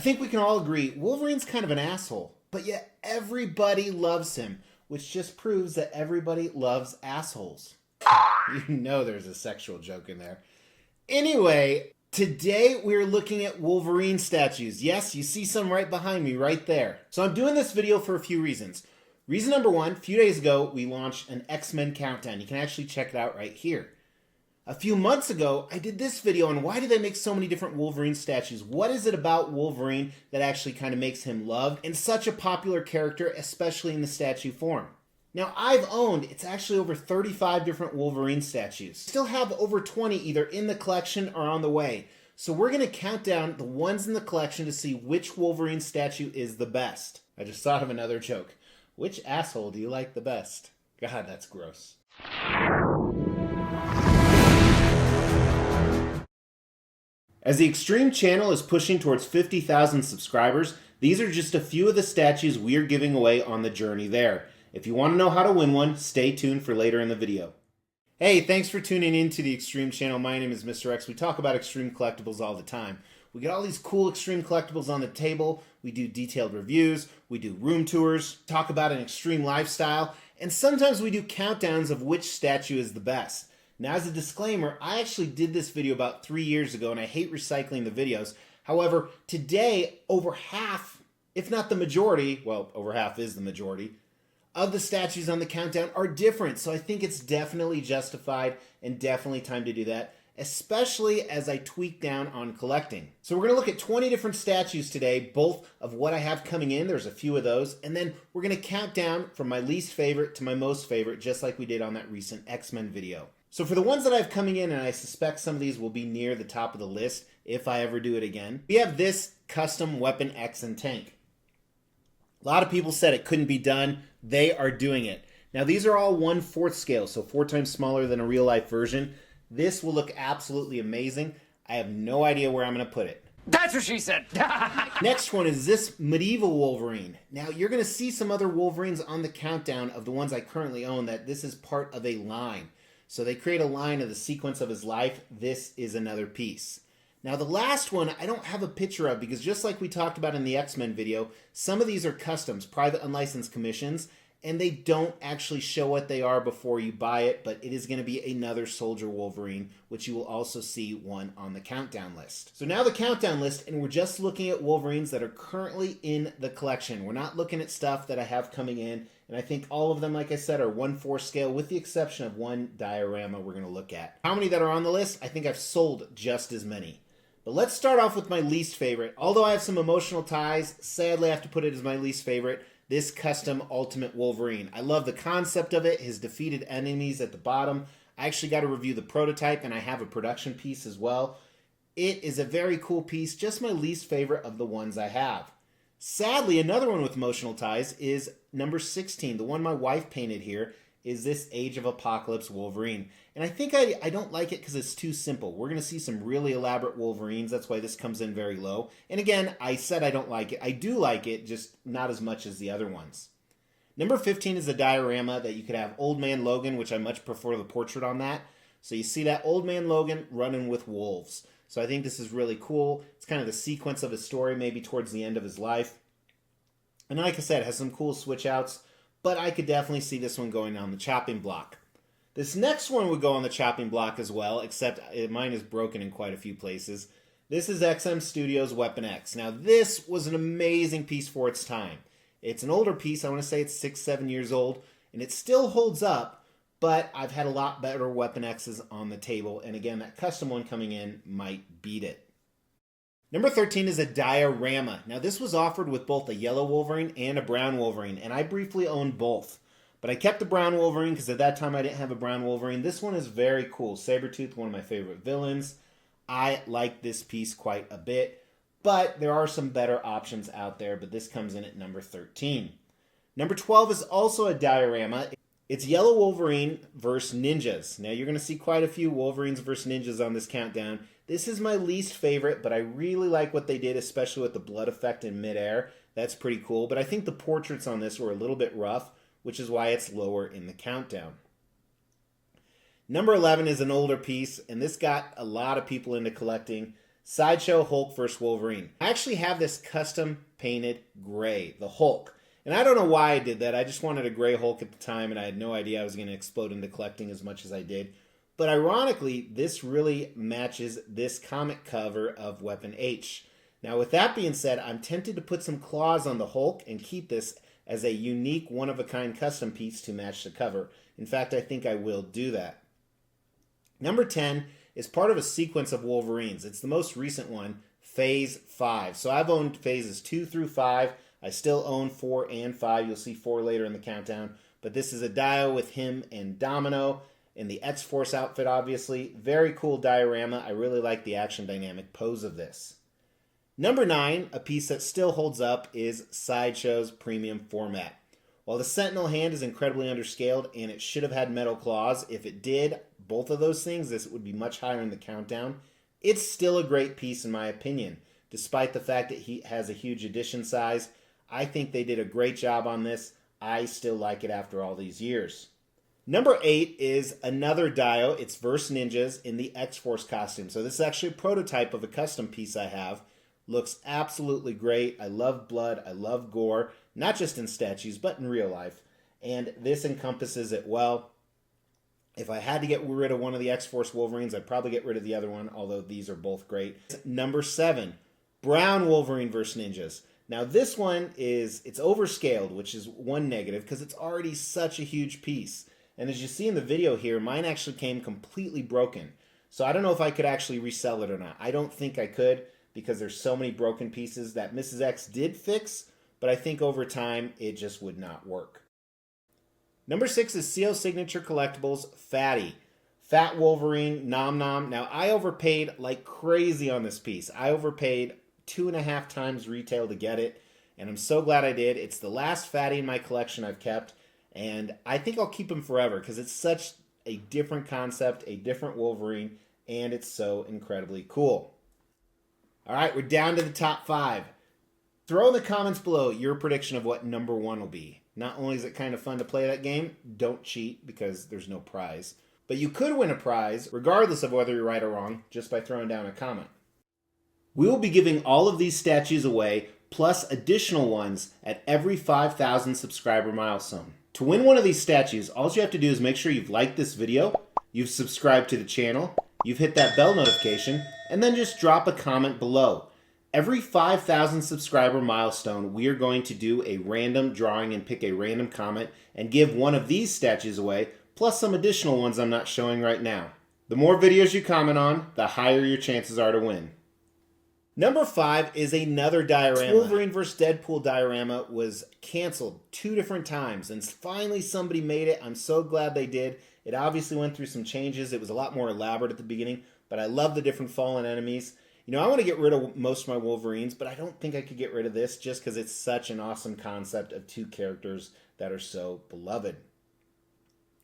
think we can all agree Wolverine's kind of an asshole, but yet everybody loves him, which just proves that everybody loves assholes. You know there's a sexual joke in there. Anyway, today we're looking at Wolverine statues. Yes, you see some right behind me, right there. So I'm doing this video for a few reasons. Reason number one, a few days ago, we launched an X-Men countdown. You can actually check it out right here. A few months ago, I did this video on why do they make so many different Wolverine statues? What is it about Wolverine that actually kind of makes him loved and such a popular character, especially in the statue form? Now, I've owned, it's actually over 35 different Wolverine statues. Still have over 20 either in the collection or on the way. So we're going to count down the ones in the collection to see which Wolverine statue is the best. I just thought of another joke. Which asshole do you like the best? God, that's gross. As the Extreme channel is pushing towards 50,000 subscribers, these are just a few of the statues we are giving away on the journey there. If you want to know how to win one, stay tuned for later in the video. Hey, thanks for tuning in to the Extreme channel. My name is Mr. X. We talk about Extreme collectibles all the time. We get all these cool Extreme collectibles on the table. We do detailed reviews. We do room tours, talk about an extreme lifestyle, and sometimes we do countdowns of which statue is the best. Now, as a disclaimer, I actually did this video about 3 years ago, and I hate recycling the videos. However, today, over half, if not the majority, well, over half is the majority, of the statues on the countdown are different. So I think it's definitely justified and definitely time to do that, especially as I tweak down on collecting. So we're going to look at 20 different statues today, both of what I have coming in. There's a few of those. And then we're going to count down from my least favorite to my most favorite, just like we did on that recent X-Men video. So for the ones that I have coming in, and I suspect some of these will be near the top of the list if I ever do it again, we have this custom Weapon X and tank. A lot of people said it couldn't be done. They are doing it. Now these are all 1/4 scale, so 4 times smaller than a real life version. This will look absolutely amazing. I have no idea where I'm going to put it. That's what she said. Next one is this medieval Wolverine. Now you're going to see some other Wolverines on the countdown of the ones I currently own that this is part of a line. So they create a line of the sequence of his life. This is another piece. Now the last one I don't have a picture of because just like we talked about in the X-Men video, some of these are customs, private unlicensed commissions, and they don't actually show what they are before you buy it, but it is going to be another Soldier Wolverine, which you will also see one on the countdown list. So now the countdown list, and we're just looking at Wolverines that are currently in the collection. We're not looking at stuff that I have coming in, and I think all of them, like I said, are 1/4 scale with the exception of one diorama we're going to look at. How many that are on the list? I think I've sold just as many. But let's start off with my least favorite. Although I have some emotional ties, sadly I have to put it as my least favorite. This custom Ultimate Wolverine. I love the concept of it, his defeated enemies at the bottom. I actually got to review the prototype and I have a production piece as well. It is a very cool piece, just my least favorite of the ones I have. Sadly, another one with emotional ties is number 16. The one my wife painted here is this Age of Apocalypse Wolverine. And I think I don't like it because it's too simple. We're going to see some really elaborate Wolverines. That's why this comes in very low. And again, I said I don't like it. I do like it, just not as much as the other ones. Number 15 is a diorama that you could have Old Man Logan, which I much prefer the portrait on that. So you see that Old Man Logan running with wolves. So I think this is really cool. It's kind of the sequence of his story, maybe towards the end of his life. And like I said, it has some cool switch outs. But I could definitely see this one going on the chopping block. This next one would go on the chopping block as well, except mine is broken in quite a few places. This is XM Studios Weapon X. Now this was an amazing piece for its time. It's an older piece, I want to say it's 6-7 years old, and it still holds up, but I've had a lot better Weapon X's on the table, and again, that custom one coming in might beat it. Number 13 is a diorama. Now this was offered with both a yellow Wolverine and a brown Wolverine, and I briefly owned both. But I kept the brown Wolverine because at that time I didn't have a brown Wolverine. This one is very cool. Sabretooth, one of my favorite villains. I like this piece quite a bit, but there are some better options out there, but this comes in at number 13. Number 12 is also a diorama. It's yellow Wolverine versus ninjas. Now you're going to see quite a few Wolverines versus ninjas on this countdown. This is my least favorite, but I really like what they did, especially with the blood effect in midair. That's pretty cool, but I think the portraits on this were a little bit rough, which is why it's lower in the countdown. Number 11 is an older piece, and this got a lot of people into collecting. Sideshow Hulk vs. Wolverine. I actually have this custom painted gray, the Hulk. And I don't know why I did that. I just wanted a gray Hulk at the time, and I had no idea I was going to explode into collecting as much as I did. But ironically, this really matches this comic cover of Weapon H. Now, with that being said, I'm tempted to put some claws on the Hulk and keep this as a unique, one-of-a-kind custom piece to match the cover. In fact, I think I will do that. Number 10 is part of a sequence of Wolverines. It's the most recent one, Phase 5. So I've owned Phases 2 through 5. I still own 4 and 5. You'll see 4 later in the countdown. But this is a dio with him and Domino in the X-Force outfit, obviously. Very cool diorama. I really like the action dynamic pose of this. Number 9, a piece that still holds up, is Sideshow's premium format. While the Sentinel hand is incredibly underscaled and it should have had metal claws, if it did both of those things, this would be much higher in the countdown. It's still a great piece in my opinion. Despite the fact that he has a huge edition size, I think they did a great job on this. I still like it after all these years. Number 8 is another dio. It's Verse Ninjas in the X-Force costume. So this is actually a prototype of a custom piece I have. Looks absolutely great. I love blood. I love gore. Not just in statues, but in real life. And this encompasses it well. If I had to get rid of one of the X-Force Wolverines, I'd probably get rid of the other one, although these are both great. Number 7, Brown Wolverine vs. Ninjas. Now this one it's overscaled, which is one negative because it's already such a huge piece. And as you see in the video here, mine actually came completely broken. So I don't know if I could actually resell it or not. I don't think I could because there's so many broken pieces that Mrs. X did fix, but I think over time it just would not work. Number 6 is CO Signature Collectibles Fatty. Fat Wolverine, Nom Nom. Now I overpaid like crazy on this piece. I overpaid 2.5 times retail to get it, and I'm so glad I did. It's the last Fatty in my collection I've kept, and I think I'll keep him forever because it's such a different concept, a different Wolverine, and it's so incredibly cool. All right, we're down to the top 5. Throw in the comments below your prediction of what number 1 will be. Not only is it kind of fun to play that game, don't cheat because there's no prize, but you could win a prize regardless of whether you're right or wrong just by throwing down a comment. We will be giving all of these statues away, plus additional ones at every 5,000 subscriber milestone. To win one of these statues, all you have to do is make sure you've liked this video, you've subscribed to the channel, you've hit that bell notification, and then just drop a comment below. Every 5,000 subscriber milestone, we are going to do a random drawing and pick a random comment and give one of these statues away, plus some additional ones I'm not showing right now. The more videos you comment on, the higher your chances are to win. Number 5 is another diorama. Wolverine vs. Deadpool diorama was canceled 2 different times, and finally somebody made it. I'm so glad they did. It obviously went through some changes. It was a lot more elaborate at the beginning, but I love the different fallen enemies. You know, I want to get rid of most of my Wolverines, but I don't think I could get rid of this just because it's such an awesome concept of 2 characters that are so beloved.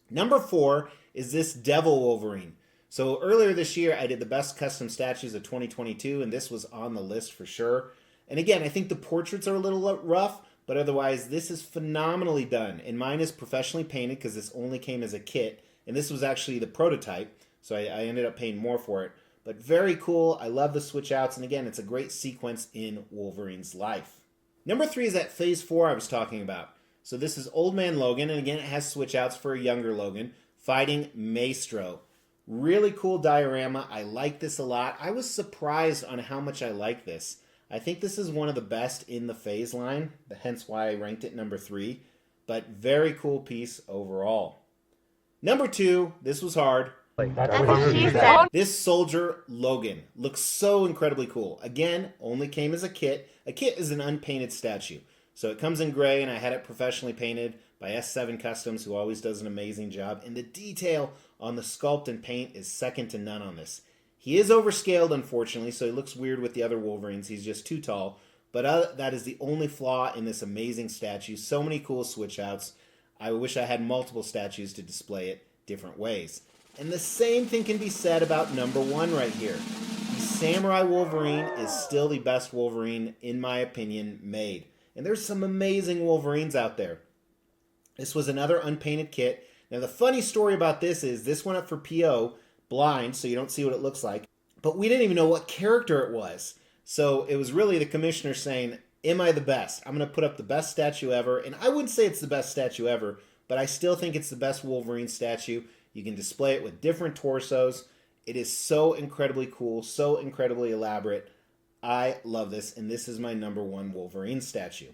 Number 4 is this Devil Wolverine. So earlier this year, I did the best custom statues of 2022, and this was on the list for sure. And again, I think the portraits are a little rough, but otherwise, this is phenomenally done. And mine is professionally painted because this only came as a kit, and this was actually the prototype, so I ended up paying more for it. But very cool. I love the switch outs, and again, it's a great sequence in Wolverine's life. Number 3 is that Phase 4 I was talking about. So this is Old Man Logan, and again, it has switch outs for a younger Logan, fighting Maestro. Really cool diorama. I like this a lot. I was surprised on how much I like this. I think this is one of the best in the Phase line, hence why I ranked it number 3. But very cool piece overall. Number 2, this was hard. This Soldier Logan looks so incredibly cool. Again, only came as a kit. A kit is an unpainted statue. So it comes in gray, and I had it professionally painted by S7 Customs, who always does an amazing job. And the detail on the sculpt and paint is second to none on this. He is overscaled, unfortunately, so he looks weird with the other Wolverines. He's just too tall. But that is the only flaw in this amazing statue. So many cool switch outs. I wish I had multiple statues to display it different ways. And the same thing can be said about number 1 right here. The Samurai Wolverine is still the best Wolverine, in my opinion, made. And there's some amazing Wolverines out there. This was another unpainted kit. Now the funny story about this is this went up for PO blind, so you don't see what it looks like. but we didn't even know what character it was. So it was really the commissioner saying, am I the best? I'm going to put up the best statue ever. And I wouldn't say it's the best statue ever, but I still think it's the best Wolverine statue. You can display it with different torsos. It is so incredibly cool, so incredibly elaborate. I love this, and this is my number one Wolverine statue.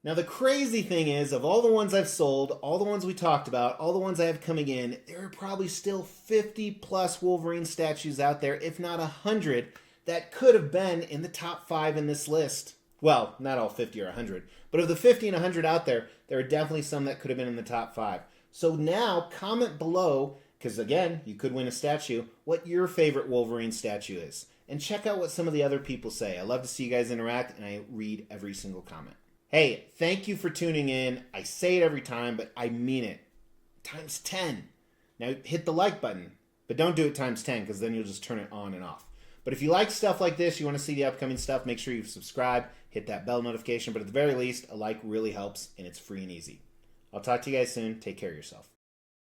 Now, the crazy thing is, of all the ones I've sold, all the ones we talked about, all the ones I have coming in, there are probably still 50 plus Wolverine statues out there, if not 100, that could have been in the top 5 in this list. Well, not all 50 or 100, but of the 50 and 100 out there, there are definitely some that could have been in the top 5. So now, comment below, because again, you could win a statue, what your favorite Wolverine statue is. And check out what some of the other people say. I love to see you guys interact, and I read every single comment. Hey, thank you for tuning in. I say it every time, but I mean it. Times 10. Now hit the like button, but don't do it times 10 because then you'll just turn it on and off. But if you like stuff like this, you want to see the upcoming stuff, make sure you subscribe, hit that bell notification. But at the very least, a like really helps, and it's free and easy. I'll talk to you guys soon. Take care of yourself.